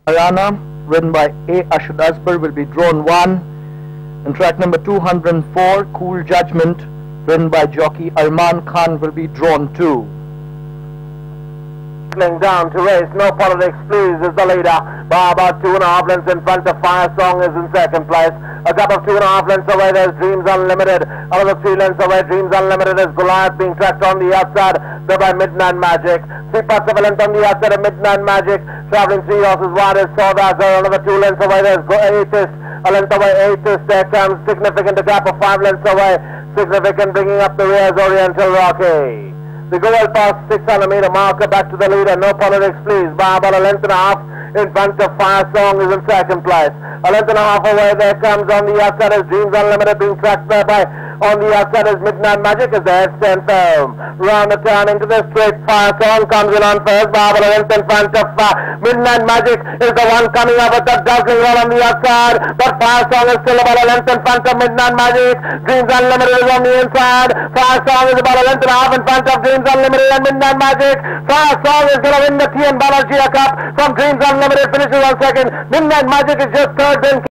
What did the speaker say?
Haryana, ridden by A. Ashud Asbar, will be drawn 1. And track number 204, Cool Judgment, ridden by jockey Arman Khan, will be drawn 2. Down to race, No Politics Please is the leader by about 2.5 lengths in front of Fire Song is in second place. A gap of 2.5 lengths away there's Dreams Unlimited. Another 3 lengths away Dreams Unlimited is Goliath being tracked on the outside there by Midnight Magic. 3/4 of a length on the outside of Midnight Magic, travelling 3 horses wide is Sawdagar. Another 2 lengths away there's Atheist. A length away Atheist, there comes Significant, a gap of 5 lengths away. Significant bringing up the rear is Oriental Rocky. They go well past 600-meter marker, back to the leader, No Politics Please, by about a length and a half in front of Fire Song is in second place. A length and a half away, there comes on the outside is Dreams Unlimited being tracked there by, on the outside is Midnight Magic as they stand firm. Round the turn into the straight, Fire Song comes in on first, by about a length in front of Midnight Magic is the one coming up with that dazzling roll on the outside, but Fire Song is still about a length in front of Midnight Magic. Dreams Unlimited is on the inside. Fire Song is about a length and a half in front of Dreams Unlimited and Midnight Magic. Fire Song is going to win the TN Balaji Cup from Dreams Unlimited, finishes on second. Midnight Magic is just third.